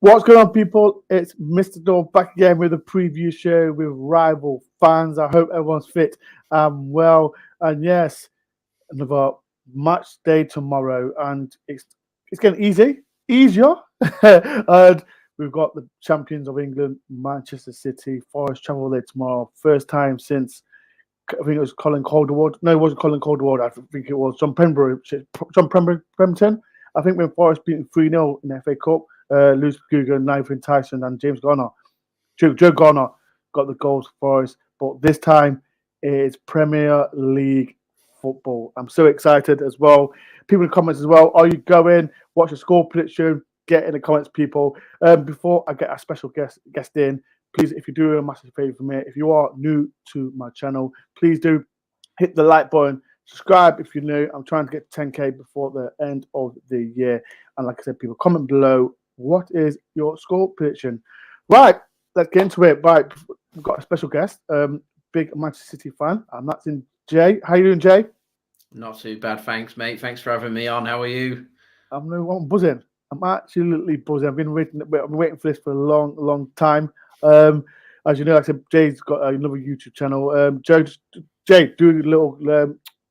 What's going on, people? It's Mr. Door back again with a preview show with rival fans. I hope everyone's fit and well. And yes, another match day tomorrow, and it's getting easier. And we've got the champions of England, Manchester City. Forest travel there tomorrow. First time since I think it was Colin Calderwood. No, it wasn't Colin Calderwood. I think it was Pemberton. I think when Forest beaten 3-0 in the FA Cup. Lewis Guga, Nathan Tyson, and James Garner. Joe Garner got the goals for us, but this time it's Premier League football. I'm so excited as well. People in the comments as well. Are you going? What's your score prediction? Get in the comments, people. Before I get our special guest in, please, if you do a massive favor for me, if you are new to my channel, please do hit the like button. Subscribe if you're new. I'm trying to get 10k before the end of the year. And like I said, people, comment below. What is your score prediction? Right, let's get into it. Right, we've got a special guest, big Manchester City fan, and that's in Jay. How you doing, Jay? Not too bad, thanks, mate. Thanks for having me on. How are you? I'm buzzing. I'm absolutely buzzing. I've been waiting for this for a long time. As you know, like I said, Jay's got another YouTube channel. Jay, do a little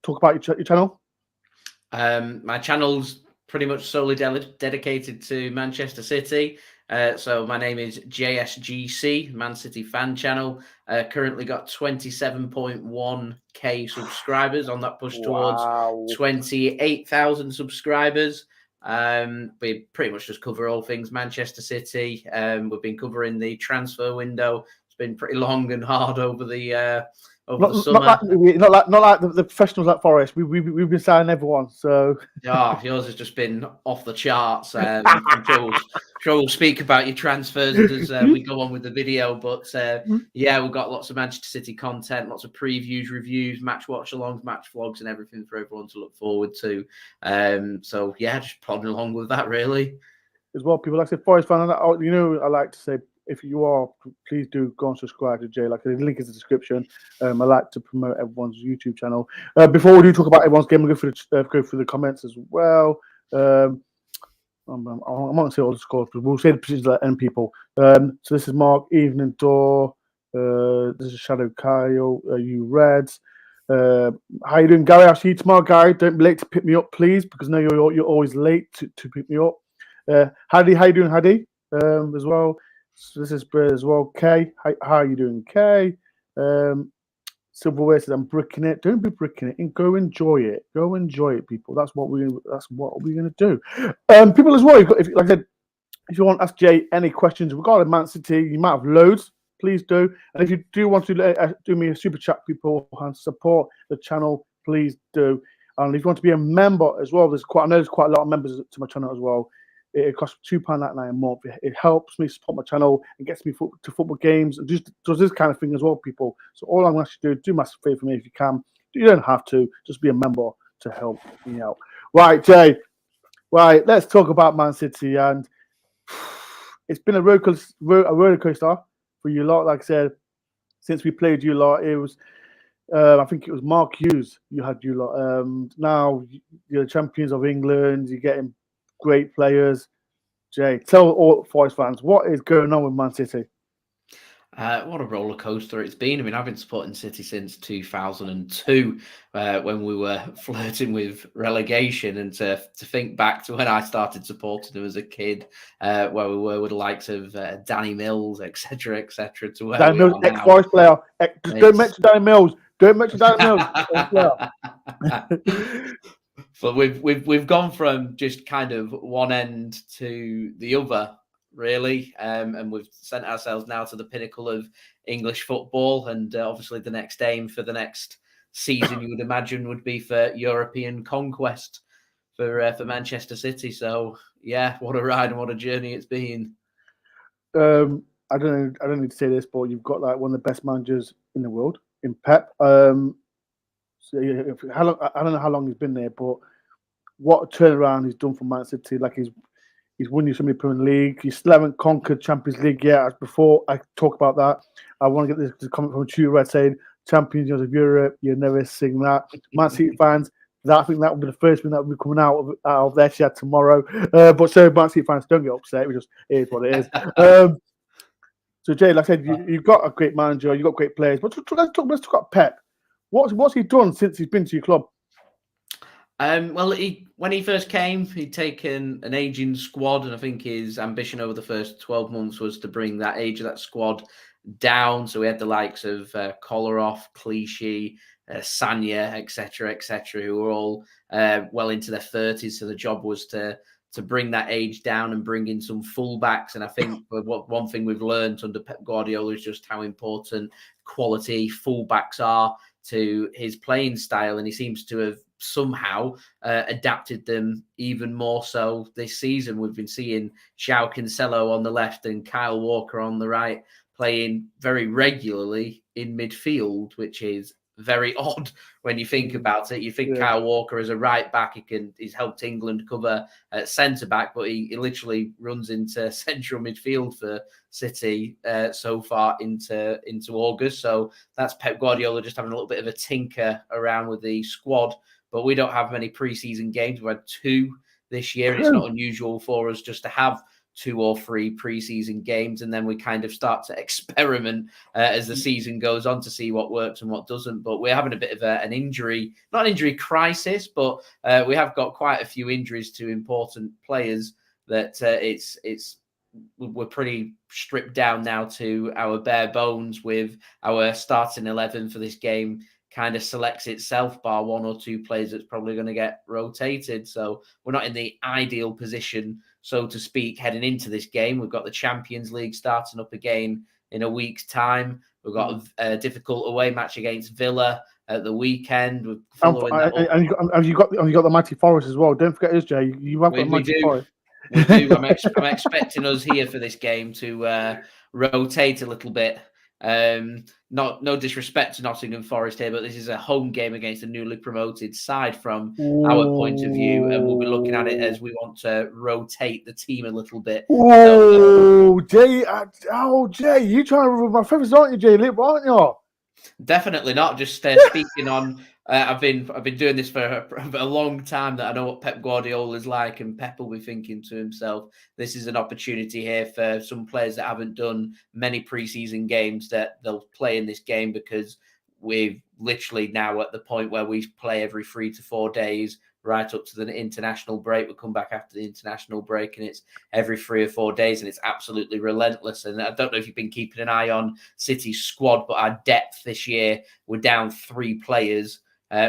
talk about your channel. My channel's pretty much solely dedicated to Manchester City. So my name is JSGC, Man City Fan Channel. Currently got 27.1k subscribers on that push towards 28,000 subscribers. We pretty much just cover all things Manchester City. We've been covering the transfer window. It's been pretty long and hard over the summer. Not like the professionals at Forest. We've been signing everyone. So yours has just been off the charts. I'm sure we'll speak about your transfers as we go on with the video. But yeah, we've got lots of Manchester City content, lots of previews, reviews, match watch-alongs, match vlogs, and everything for everyone to look forward to. So yeah, just plodding along with that really. As well, people like I said, Forest fan. You know, I like to say, if you are, please do go and subscribe to Jay. Like the link is in the description. I like to promote everyone's YouTube channel. Before we do talk about everyone's game, we'll go through the comments as well. I'm not going to say all the scores, but we'll say the positions at the end, people. So this is Mark, Evening Door. This is Shadow Kyle. You Reds. How you doing, Gary? I'll see you tomorrow, Gary. Don't be late to pick me up, please, because I know you're always late to pick me up. Hadi, how you doing, Hadi? As well. So this is Brad as well. Kay, how are you doing, Kay? Silverware says I'm bricking it. Don't be bricking it, and go enjoy it. Go enjoy it, people. That's what we're gonna do. People as well. If you want to ask Jay any questions regarding Man City, you might have loads. Please do. And if you do want to do me a super chat, people, and support the channel, please do. And if you want to be a member as well, I know there's quite a lot of members to my channel as well. It costs £2.99 a month. It helps me support my channel and gets me to football games and just does this kind of thing as well, people. So all I'm going to do massive favor for me if you can. You don't have to. Just be a member to help me out. Right, Jay. Right, let's talk about Man City. And it's been a roller coaster for you lot. Like I said, since we played you lot, it was I think it was Mark Hughes. You had you lot. Now you're the champions of England. You're getting great players. Jay, tell all Forest fans what is going on with Man City. What a roller coaster it's been. I mean, I've been supporting City since 2002 when we were flirting with relegation, and to think back to when I started supporting them as a kid, where we were with the likes of Danny Mills, etc., to where Danny Mills, ex-Forest player. Don't mention Danny Mills. Don't mention Danny Mills. So we've gone from just kind of one end to the other, really, and we've sent ourselves now to the pinnacle of English football, and obviously the next aim for the next season, you would imagine, would be for European conquest for Manchester City. So yeah, what a ride and what a journey it's been. I don't need to say this, but you've got like one of the best managers in the world in Pep. So I don't know how long he's been there, but what a turnaround he's done for Man City. Like he's won you so many Premier League. He still haven't conquered Champions League yet. As before I talk about that, I want to get this comment from True Red saying, "Champions of Europe, you never sing that." Man City fans, I think that will be the first thing that will be coming out of their shed tomorrow. But so Man City fans, don't get upset. It is what it is. So Jay, like I said, you've got a great manager, you've got great players. But let's talk about Pep. What's he done since he's been to your club? Well, when he first came, he'd taken an aging squad, and I think his ambition over the first 12 months was to bring that age of that squad down. So we had the likes of Kolarov, Clichy, Sanya, etc., who were all well into their 30s. So the job was to bring that age down and bring in some fullbacks. And I think one thing we've learned under Pep Guardiola is just how important quality fullbacks are to his playing style, and he seems to have somehow adapted them even more so this season. We've been seeing João Cancelo on the left and Kyle Walker on the right playing very regularly in midfield, which is very odd when you think about it. You think Kyle Walker as a right back, he's helped England cover at centre back, but he literally runs into central midfield for City so far into August. So that's Pep Guardiola just having a little bit of a tinker around with the squad. But we don't have many pre-season games. We've had 2 this year, and it's not unusual for us just to have 2 or 3 pre-season games, and then we kind of start to experiment as the season goes on to see what works and what doesn't. But we're having a bit of an injury, not an injury crisis, but we have got quite a few injuries to important players that we're pretty stripped down now to our bare bones, with our starting 11 for this game kind of selects itself, bar 1 or 2 players that's probably going to get rotated. So we're not in the ideal position, so to speak, heading into this game. We've got the Champions League starting up again in a week's time. We've got a difficult away match against Villa at the weekend. We're following that up. And have you got the Mighty Forest as well? Don't forget us, Jay. You have got the Mighty Forest. We do. I'm expecting us here for this game to rotate a little bit. No disrespect to Nottingham Forest here, but this is a home game against a newly promoted side from our point of view, and we'll be looking at it as we want to rotate the team a little bit. Jay, Jay, you trying to remove my feathers, aren't you, Jay? Aren't you? Definitely not. Just speaking on. I've been doing this for a long time, that I know what Pep Guardiola is like, and Pep will be thinking to himself, this is an opportunity here for some players that haven't done many preseason games, that they'll play in this game, because we're literally now at the point where we play every 3 to 4 days right up to the international break. We'll come back after the international break, and it's every 3 or 4 days, and it's absolutely relentless. And I don't know if you've been keeping an eye on City's squad, but our depth this year, we're down 3 players.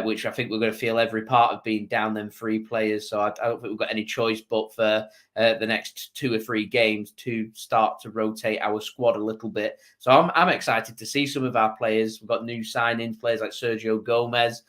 Which I think we're going to feel every part of being down them 3 players. So I don't think we've got any choice but for the next 2 or 3 games to start to rotate our squad a little bit. So I'm excited to see some of our players. We've got new signings, players like Sergio Gomez,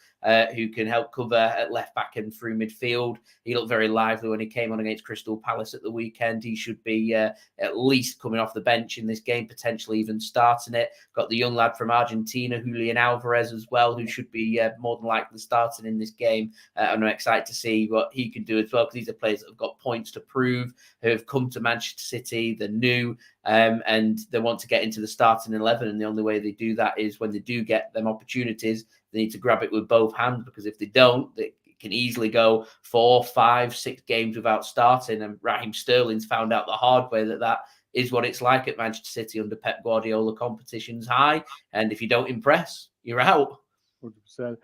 who can help cover at left back and through midfield. He looked very lively when he came on against Crystal Palace at the weekend. He should be at least coming off the bench in this game, potentially even starting it. Got the young lad from Argentina, Julian Alvarez, as well, who should be more than likely starting in this game. And I'm excited to see what he can do as well, because these are players that have got points to prove, who have come to Manchester City, they're new, and they want to get into the starting 11. And the only way they do that is when they do get them opportunities, they need to grab it with both hands, because if they don't, they can easily go 4, 5, 6 games without starting. And Raheem Sterling's found out the hard way that is what it's like at Manchester City under Pep Guardiola. Competition's high, and if you don't impress, you're out. 100%.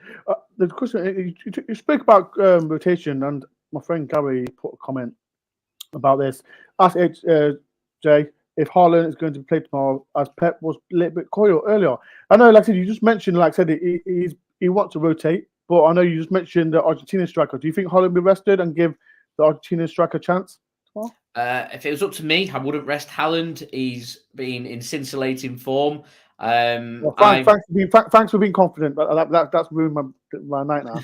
The question, you spoke about rotation, and my friend Gary put a comment about this. Ask Jay if Haaland is going to play tomorrow, as Pep was a little bit coy earlier. I know, like I said, you just mentioned, like I said, he wants to rotate, but I know you just mentioned the Argentinian striker. Do you think Haaland will be rested and give the Argentinian striker a chance tomorrow? If it was up to me, I wouldn't rest Haaland. He's been in scintillating form. Thanks for being confident. That's ruined my night now.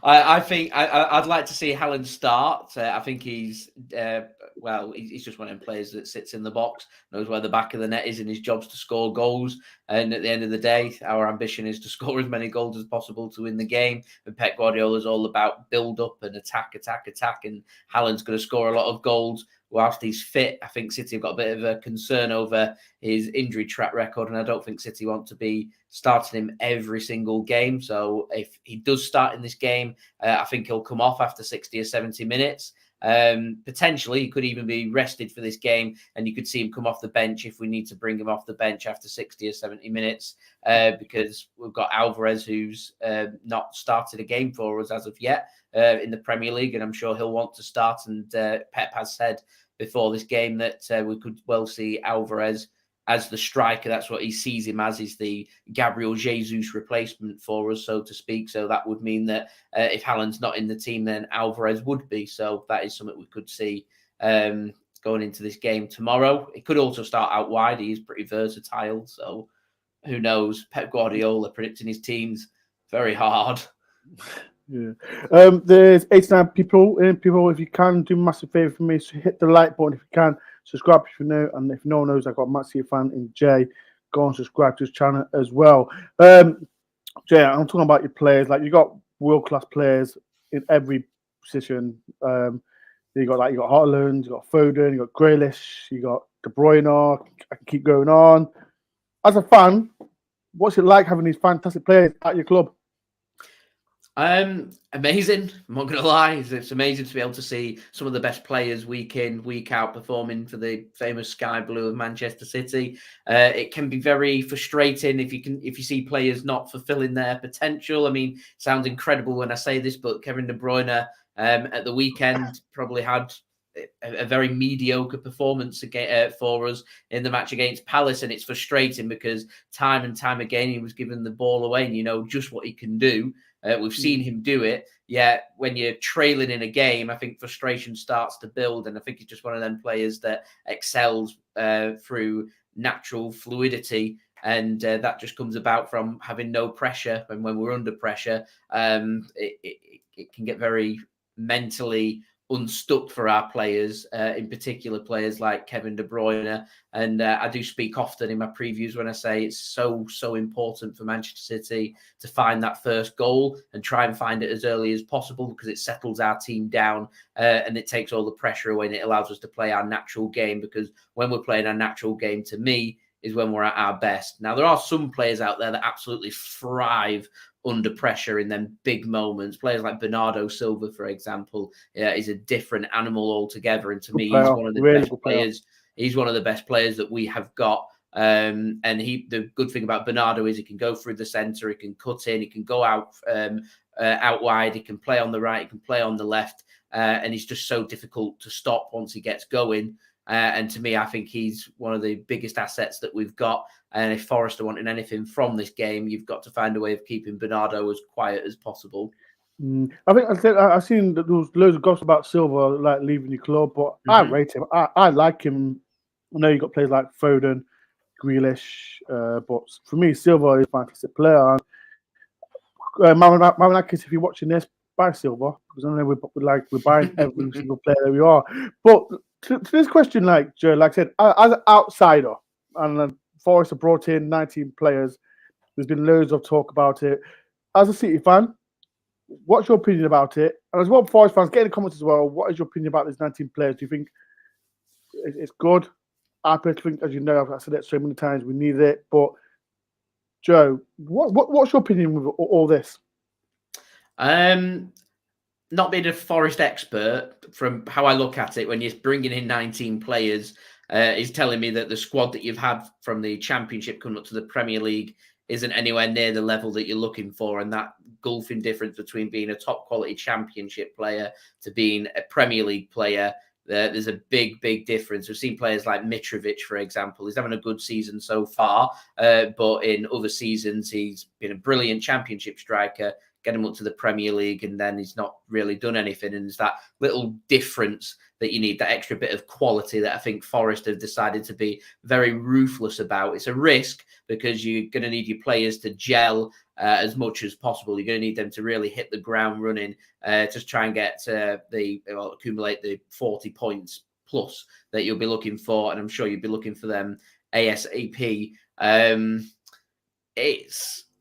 I think I'd like to see Haaland start. I think he's just one of them players that sits in the box, knows where the back of the net is, and his job's to score goals. And at the end of the day, our ambition is to score as many goals as possible to win the game. And Pep Guardiola is all about build up and attack. And Haaland's going to score a lot of goals whilst he's fit. I think City have got a bit of a concern over his injury track record, and I don't think City want to be starting him every single game. So if he does start in this game, I think he'll come off after 60 or 70 minutes. Potentially, he could even be rested for this game, and you could see him come off the bench if we need to bring him off the bench after 60 or 70 minutes, because we've got Alvarez, who's not started a game for us as of yet in the Premier League, and I'm sure he'll want to start. And Pep has said before this game that we could well see Alvarez as the striker. That's what he sees him as, is the Gabriel Jesus replacement for us, so to speak. So that would mean that if Haaland's not in the team, then Alvarez would be. So that is something we could see going into this game tomorrow. It could also start out wide. He's pretty versatile. So who knows? Pep Guardiola predicting his teams, very hard. Yeah. There's 89 people. If you can, do a massive favor for me. So hit the like button if you can. Subscribe if you know. And if no one knows, I've got Matt C fan in Jay. Go and subscribe to his channel as well. Jay, I'm talking about your players. Like, you got world-class players in every position. You got Haaland, you got Foden, you got Grealish, you got De Bruyne. I can keep going on. As a fan, what's it like having these fantastic players at your club? Amazing. I'm not going to lie. It's amazing to be able to see some of the best players week in, week out performing for the famous Sky Blue of Manchester City. It can be very frustrating if you see players not fulfilling their potential. I mean, it sounds incredible when I say this, but Kevin De Bruyne at the weekend probably had a very mediocre performance for us in the match against Palace, and it's frustrating because time and time again he was giving the ball away, and you know just what he can do. We've seen him do it. Yeah, when you're trailing in a game, I think frustration starts to build, and I think he's just one of them players that excels through natural fluidity, and that just comes about from having no pressure. And when we're under pressure, it can get very mentally unstuck for our players, in particular players like Kevin De Bruyne. And I do speak often in my previews when I say it's so important for Manchester City to find that first goal and try and find it as early as possible, because it settles our team down and it takes all the pressure away, and it allows us to play our natural game, because when we're playing our natural game, to me, is when we're at our best. Now, there are some players out there that absolutely thrive under pressure in them big moments. Players like Bernardo Silva, for example, is a different animal altogether. And to me, he's one of the best players. He's one of the best players that we have got. And the good thing about Bernardo is he can go through the centre, he can cut in, he can go out wide, he can play on the right, he can play on the left, and he's just so difficult to stop once he gets going. And to me, I think he's one of the biggest assets that we've got. And if Forest are wanting anything from this game, you've got to find a way of keeping Bernardo as quiet as possible. I think I've seen that there was loads of gossip about Silva like leaving the club, but I rate him. I like him. I know you got players like Foden, Grealish, but for me, Silva is a fantastic player. Marinakis, if you're watching this, buy Silva, because I know we're buying every single player that we are. But to this question, like Joe, like I said, as an outsider, and Forest have brought in 19 players. There's been loads of talk about it. As a City fan, what's your opinion about it? And as well, Forest fans, get in the comments as well. What is your opinion about these 19 players? Do you think it's good? I personally think, as you know, I've said it so many times, we need it. But Joe, what's your opinion with all this? Not being a Forest expert, from how I look at it, when you're bringing in 19 players, is telling me that the squad that you've had from the Championship coming up to the Premier League isn't anywhere near the level that you're looking for. And that gulfing difference between being a top quality Championship player to being a Premier League player, there's a big difference. We've seen players like Mitrovic, for example. He's having a good season so far, but in other seasons, he's been a brilliant Championship striker, get him up to the Premier League, and then he's not really done anything. And there's that little difference that you need, that extra bit of quality that I think Forest have decided to be very ruthless about. It's a risk because you're going to need your players to gel as much as possible. You're going to need them to really hit the ground running, to try and get accumulate the 40 points plus that you'll be looking for. And I'm sure you'll be looking for them ASAP.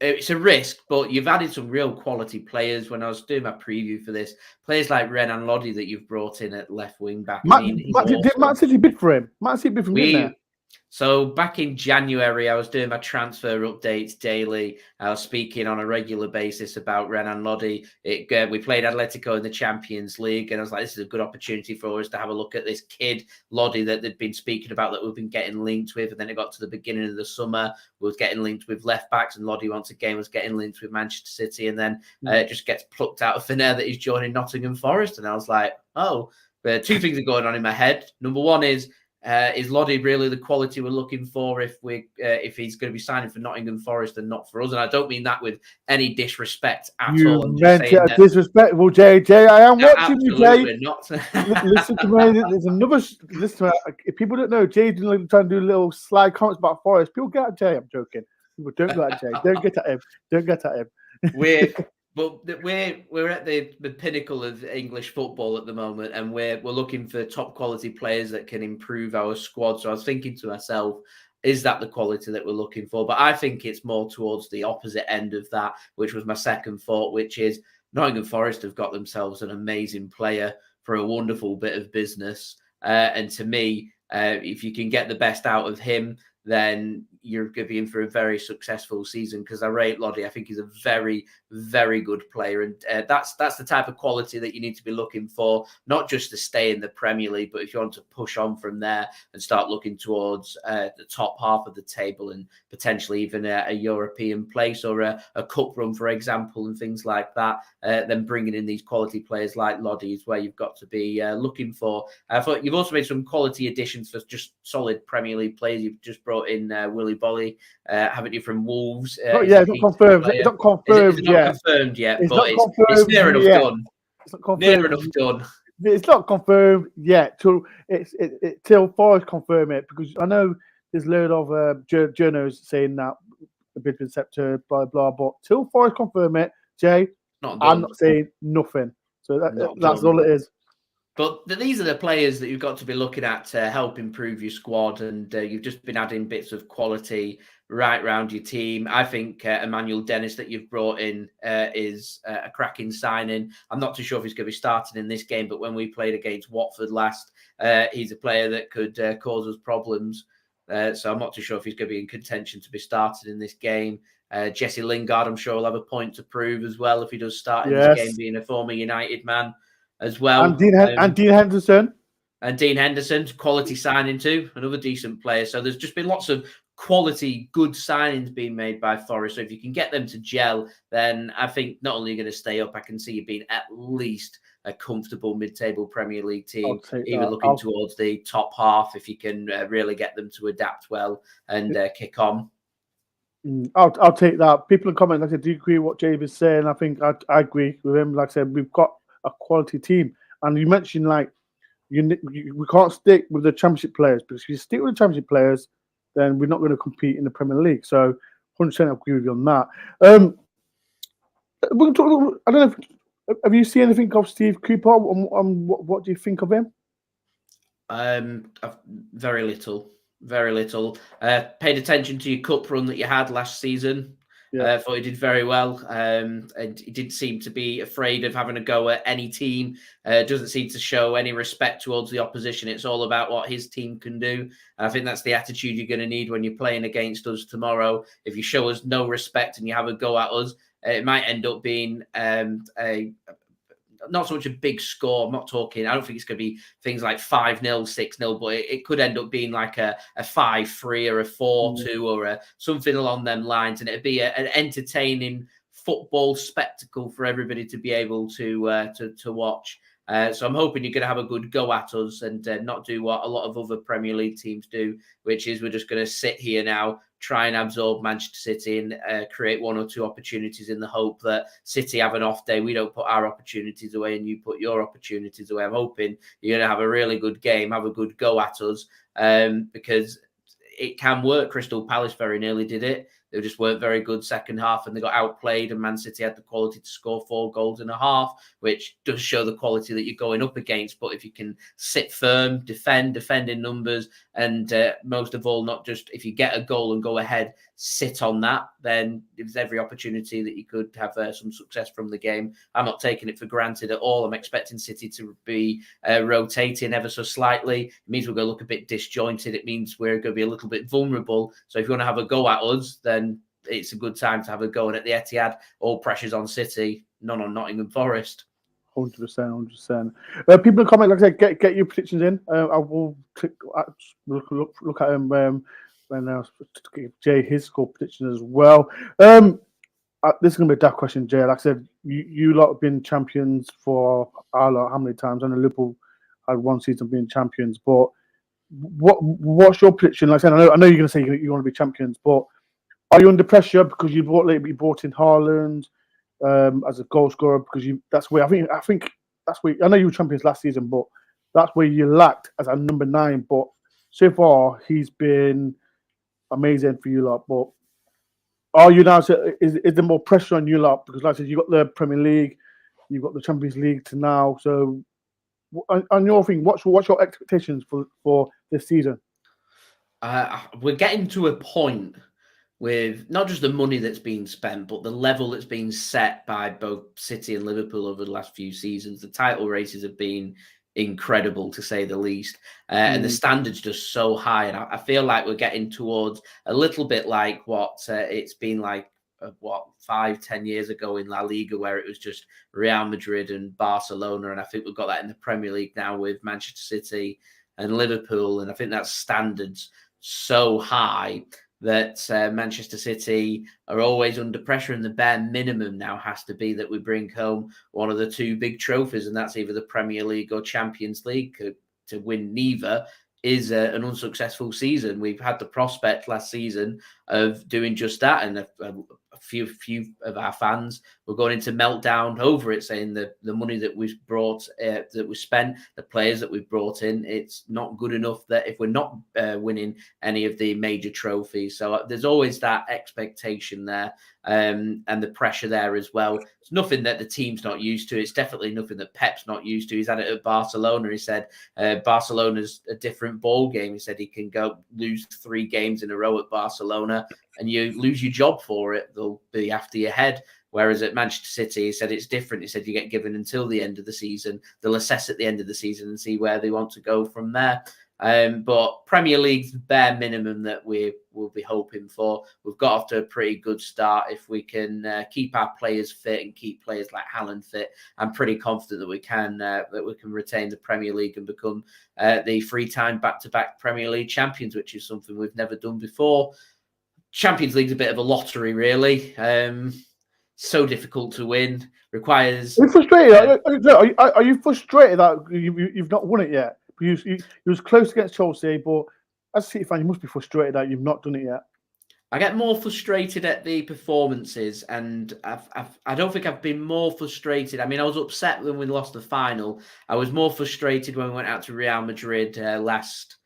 it's a risk, but you've added some real quality players. When I was doing my preview for this, players like Renan Lodi that you've brought in at left wing back. I mean, did Man City bid for him? Man City bid for him, didn't they? So back in January, I was doing my transfer updates daily. I was speaking on a regular basis about Renan Lodi. We played Atletico in the Champions League, and I was like, this is a good opportunity for us to have a look at this kid, Lodi, that they'd been speaking about, that we've been getting linked with. And then it got to the beginning of the summer, we was getting linked with left backs, and Lodi once again was getting linked with Manchester City. And then it just gets plucked out of thin air that he's joining Nottingham Forest. And I was like, oh, but two things are going on in my head. Number one is Lodi really the quality we're looking for if he's going to be signing for Nottingham Forest and not for us? And I don't mean that with any disrespect at all. You meant it disrespectful, Jay. I am watching you, Jay. Not. Listen to me. There's another. Listen to me. If people don't know, Jay's trying to do little sly comments about Forest. People get at Jay. I'm joking. People don't get at Jay. Don't get at him. Don't get at him. But we're at the pinnacle of English football at the moment, and we're looking for top quality players that can improve our squad. So I was thinking to myself, is that the quality that we're looking for? But I think it's more towards the opposite end of that, which was my second thought, which is Nottingham Forest have got themselves an amazing player for a wonderful bit of business. And to me, if you can get the best out of him, then you're going to be in for a very successful season, because I rate Lodi. I think he's a very, very good player. And that's the type of quality that you need to be looking for, not just to stay in the Premier League, but if you want to push on from there and start looking towards the top half of the table and potentially even a European place or a cup run, for example, and things like that, then bringing in these quality players like Lodi is where you've got to be looking for. I thought you've also made some quality additions for just solid Premier League players. You've just brought in Willy Bolly, haven't you, from Wolves? It's not confirmed. It's not confirmed yet. Confirmed yet, it's but it's near enough done. It's not confirmed. Near enough done. It's not confirmed yet till Forest confirm it, because I know there's a load of journals saying that the bid been accepted, blah blah. But till Forest confirm it, Jay, I'm not saying nothing. So that's all it is. But these are the players that you've got to be looking at to help improve your squad, and you've just been adding bits of quality right round your team. I think Emmanuel Dennis that you've brought in is a cracking signing. I'm not too sure if he's going to be starting in this game, but when we played against Watford last, he's a player that could cause us problems. So I'm not too sure if he's going to be in contention to be started in this game. Jesse Lingard, I'm sure, will have a point to prove as well if he does start in this game, being a former United man as well. And Dean Henderson. And Dean Henderson, quality signing too, another decent player. So there's just been lots of quality, good signings being made by Forest. So if you can get them to gel, then I think not only are you going to stay up, I can see you being at least a comfortable mid-table Premier League team, even looking towards the top half, if you can really get them to adapt well and kick on. I'll take that. People in comments, like I said, do you agree with what Jay is saying? I think I agree with him. Like I said, we've got a quality team, and you mentioned like we can't stick with the Championship players, because if you stick with the Championship players, then we're not going to compete in the Premier League. So 100% agree with you on that. We can talk, I don't know, have you seen anything of Steve Cooper? What do you think of him? Very little. Paid attention to your cup run that you had last season. Thought he did very well. And he didn't seem to be afraid of having a go at any team. Doesn't seem to show any respect towards the opposition. It's all about what his team can do. And I think that's the attitude you're going to need when you're playing against us tomorrow. If you show us no respect and you have a go at us, it might end up being not so much a big score. I'm not talking, I don't think it's going to be things like 5-0, 6-0, but it could end up being like a 5-3 or a 4-2 or something along them lines. And it'd be an entertaining football spectacle for everybody to be able to watch. So I'm hoping you're going to have a good go at us and not do what a lot of other Premier League teams do, which is we're just going to sit here now, try and absorb Manchester City and create one or two opportunities in the hope that City have an off day. We don't put our opportunities away and you put your opportunities away. I'm hoping you're going to have a really good game, have a good go at us, because it can work. Crystal Palace very nearly did it. They just weren't very good second half, and they got outplayed, and Man City had the quality to score 4 goals in a half, which does show the quality that you're going up against. But if you can sit firm, defend in numbers, and most of all, not just if you get a goal and go ahead, sit on that, then there's every opportunity that you could have some success from the game. I'm not taking it for granted at all. I'm expecting City to be rotating ever so slightly. It means we're going to look a bit disjointed. It means we're going to be a little bit vulnerable. So if you want to have a go at us, then it's a good time to have a go. And at the Etihad, all pressure's on City, none on Nottingham Forest. 100%. People in the comment, like I said, get your predictions in. I will look at them when I give Jay his score prediction as well. This is going to be a daft question, Jay. Like I said, you lot have been champions for how many times? I know Liverpool had one season being champions, but what's your prediction? Like I said, I know you're going to say you want to be champions, but are you under pressure because you brought in Haaland as a goal scorer? Because that's where I think that's where I know you were champions last season, but that's where you lacked as a number 9. But so far he's been amazing for you lot. But are you now? Is there more pressure on you lot? Because like I said, you got the Premier League, you've got the Champions League to now. So on your thing, what's your expectations for this season? We're getting to a point with not just the money that's being spent, but the level that's being set by both City and Liverpool over the last few seasons. The title races have been incredible, to say the least. And the standard's just so high. And I feel like we're getting towards a little bit like what it's been like, 5-10 years ago in La Liga, where it was just Real Madrid and Barcelona. And I think we've got that in the Premier League now with Manchester City and Liverpool. And I think that standard's so high that Manchester City are always under pressure, and the bare minimum now has to be that we bring home one of the 2 big trophies, and that's either the Premier League or Champions League. To win neither is an unsuccessful season. We've had the prospect last season of doing just that, and a few of our fans were going into meltdown over it, saying that the money that we've brought, that we spent, the players that we've brought in, it's not good enough that if we're not winning any of the major trophies. So there's always that expectation there, and the pressure there as well. It's nothing that the team's not used to. It's definitely nothing that Pep's not used to. He's had it at Barcelona. He said Barcelona's a different ball game. He said he can go lose 3 games in a row at Barcelona and you lose your job for it. They'll be after your head. Whereas at Manchester City, he said it's different. He said you get given until the end of the season. They'll assess at the end of the season and see where they want to go from there. But Premier League's bare minimum that we will be hoping for. We've got off to a pretty good start. If we can keep our players fit and keep players like Haaland fit, I'm pretty confident that we can retain the Premier League and become the 3-time back-to-back Premier League champions, which is something we've never done before. Champions League's a bit of a lottery, really. So difficult to win. Requires. Are you frustrated? Are you frustrated that you've not won it yet? You was close against Chelsea, but as a City fan, you must be frustrated that you've not done it yet. I get more frustrated at the performances, and I don't think I've been more frustrated. I mean, I was upset when we lost the final. I was more frustrated when we went out to Real Madrid last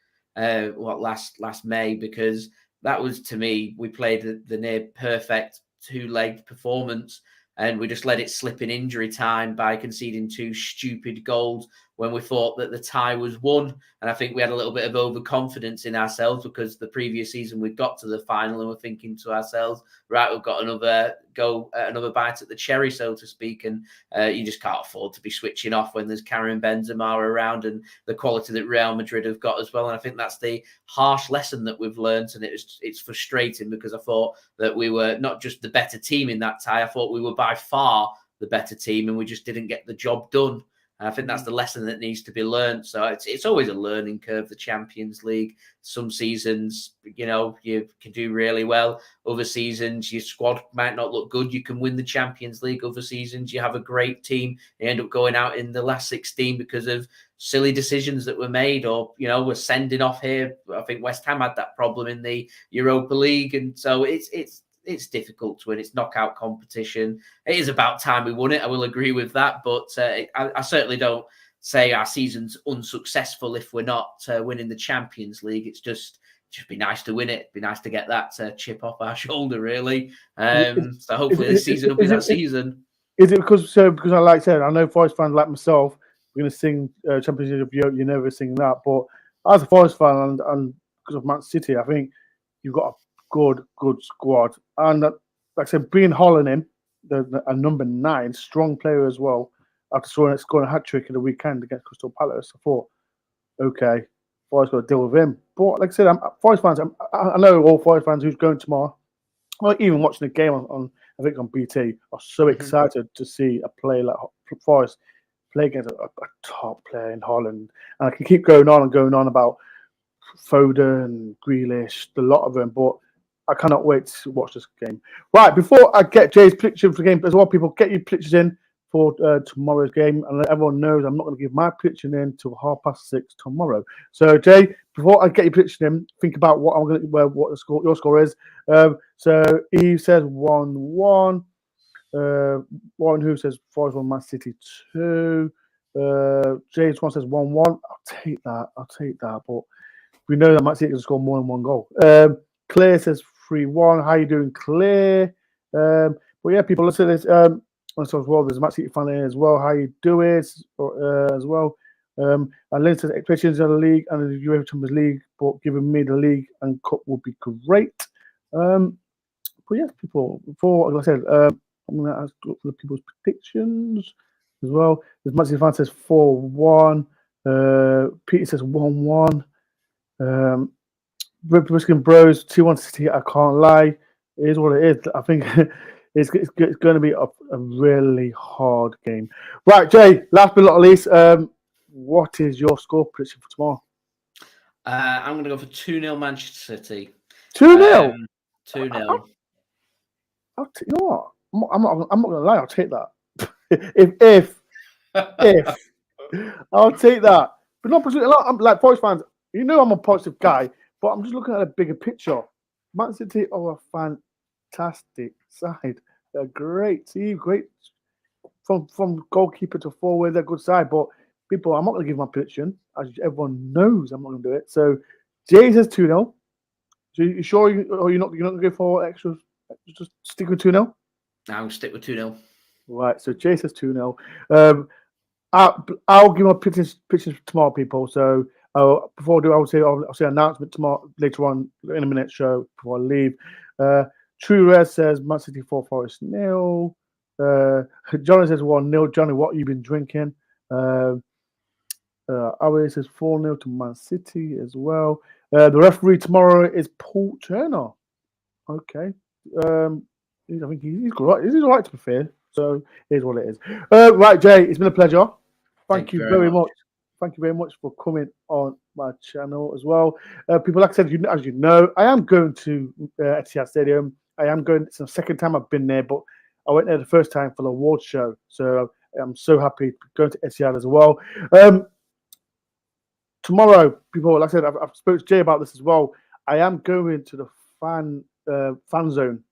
May, because that was, to me, we played the near perfect 2-legged performance, and we just let it slip in injury time by conceding 2 stupid goals when we thought that the tie was won. And I think we had a little bit of overconfidence in ourselves, because the previous season we got to the final and we're thinking to ourselves, right, we've got another bite at the cherry, so to speak. And you just can't afford to be switching off when there's Karim Benzema around and the quality that Real Madrid have got as well. And I think that's the harsh lesson that we've learned. And it's frustrating, because I thought that we were not just the better team in that tie. I thought we were by far the better team, and we just didn't get the job done. And I think that's the lesson that needs to be learned. So it's always a learning curve, the Champions League. Some seasons, you can do really well. Other seasons, your squad might not look good. You can win the Champions League. Other seasons, you have a great team. You end up going out in the last 16 because of silly decisions that were made, or, we're sending off here. I think West Ham had that problem in the Europa League. And so it's difficult to win. It's knockout competition. It is about time we won it. I will agree with that. But I certainly don't say our season's unsuccessful if we're not winning the Champions League. It's just just be nice to win it. Be nice to get that chip off our shoulder, really. Is- So hopefully this season will be that season. Is it because I like I said, I know Forest fans like myself, we're going to sing Championship of Europe, you never sing that. But as a Forest fan and because of Man City, I think you've got a good squad. And like I said, bringing Haaland in, a number 9, strong player as well, after scoring a hat-trick in the weekend against Crystal Palace, I thought, okay, Forest got to deal with him. But like I said, Forest fans, I know all Forest fans who's going tomorrow, or even watching the game on I think on BT, are so excited to see a play like Forest play against a top player in Holland. And I can keep going on about Foden, Grealish, the lot of them, but I cannot wait to watch this game. Right, before I get Jay's prediction for the game as well, people, get your predictions in for tomorrow's game, and let everyone knows I'm not going to give my prediction in till 6:30 tomorrow. So, Jay, before I get your prediction in, think about what I'm going to, what the score, your score is. So Eve says 1-1. Warren Who says Forest 1, Man City 2. James one says 1-1. I'll take that. But we know that Man City can score more than one goal. Claire says 3-1. How you doing, Claire? But yeah, people, listen to this. Also as well, there's a Man City fan here as well. How you doing? As well. And Lynn says expectations of the league and the UEFA Champions League, but giving me the league and cup would be great. But yes, people. Before, like I said, I'm going to ask for people's predictions as well. There's Man City fan says 4-1. Peter says 1-1. Briskin Bros 2-1 City. I can't lie. It is what it is. I think it's going to be a really hard game. Right, Jay. Last but not least, what is your score prediction for tomorrow? I'm going to go for 2-0 Manchester City. 2-0. 2-0. You know what? I'm not going to lie. I'll take that. if I'll take that. But not particularly. I'm like Forest fans. You know I'm a positive guy, but I'm just looking at a bigger picture. Man City are a fantastic side. They're a great team, great from goalkeeper to forward. They're a good side, but people, I'm not going to give my prediction. As everyone knows, I'm not going to do it. So Jay says 2-0. So you sure you're not going to go for extra? Just stick with 2-0. I'll stick with 2-0. Right. So Jay says 2-0. I'll give my predictions tomorrow, people. So before I do, I'll say announcement tomorrow later on in a minute show before I leave. True Red says Man City 4, Forest 0. Johnny says 1-0. Johnny, what have you been drinking? Awe says 4-0 to Man City as well. The referee tomorrow is Paul Turner. Okay. I think he's right. He's all right, to be fair. So here's what it is. Right, Jay, it's been a pleasure. Thank you very much. Thank you very much for coming on my channel as well. People, like I said, as you know, I am going to Etihad Stadium. It's the second time I've been there, but I went there the first time for the awards show. So I'm so happy going to Etihad as well. Tomorrow, people, like I said, I've spoken to Jay about this as well. I am going to the fan zone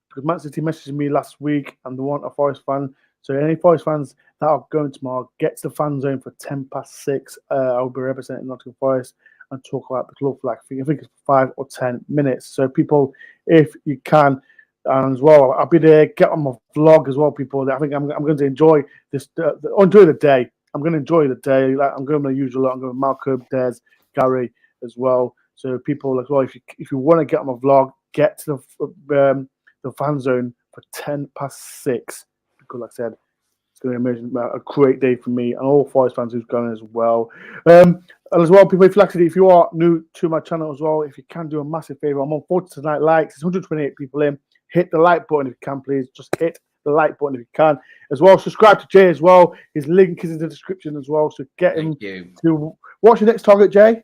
because Man City messaged me last week and they want a Forest fan. So any Forest fans that are going tomorrow, get to the fan zone for 6:10. I'll be representing Nottingham Forest and talk about the club for I think it's 5 or 10 minutes. So people, if you can, and as well, I'll be there. Get on my vlog as well, people. I think I'm going to enjoy this. Enjoy the day. I'm going to enjoy the day. Like I'm going to the usual. I'm going with Malcolm, Des, Gary as well. So people as well, if you want to get on my vlog, get to the fan zone for 6:10. Because like I said, it's going to be a great day for me and all Forest fans who's going as well. And as well, people, if you are new to my channel as well, if you can do a massive favor, I'm on 40 tonight likes. There's 128 people in. Hit the like button if you can, please. Just hit the like button if you can. As well, subscribe to Jay as well. His link is in the description as well. So get him to. What's your next target, Jay?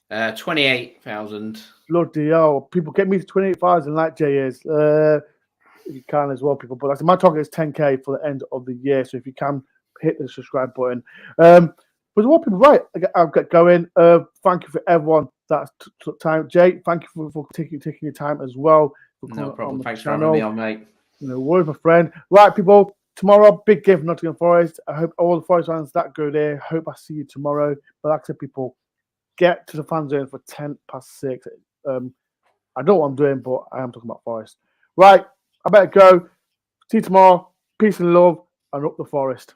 28,000. Bloody hell. People, get me to 28,000 like Jay is. If you can as well, people. But like I said, my target is 10K for the end of the year. So if you can, hit the subscribe button. But as well, people, right, I'll get going. Thank you for everyone that took time. Jay, thank you for taking your time as well. No problem. Thanks for having me on, mate. No worries, my friend. Right, people, tomorrow, big game for Nottingham Forest. I hope all the Forest fans that go there, hope I see you tomorrow. But like I said, people, get to the fan zone for 6:10. I don't know what I'm doing, but I am talking about Forest. Right, I better go. See you tomorrow. Peace and love, and up the Forest.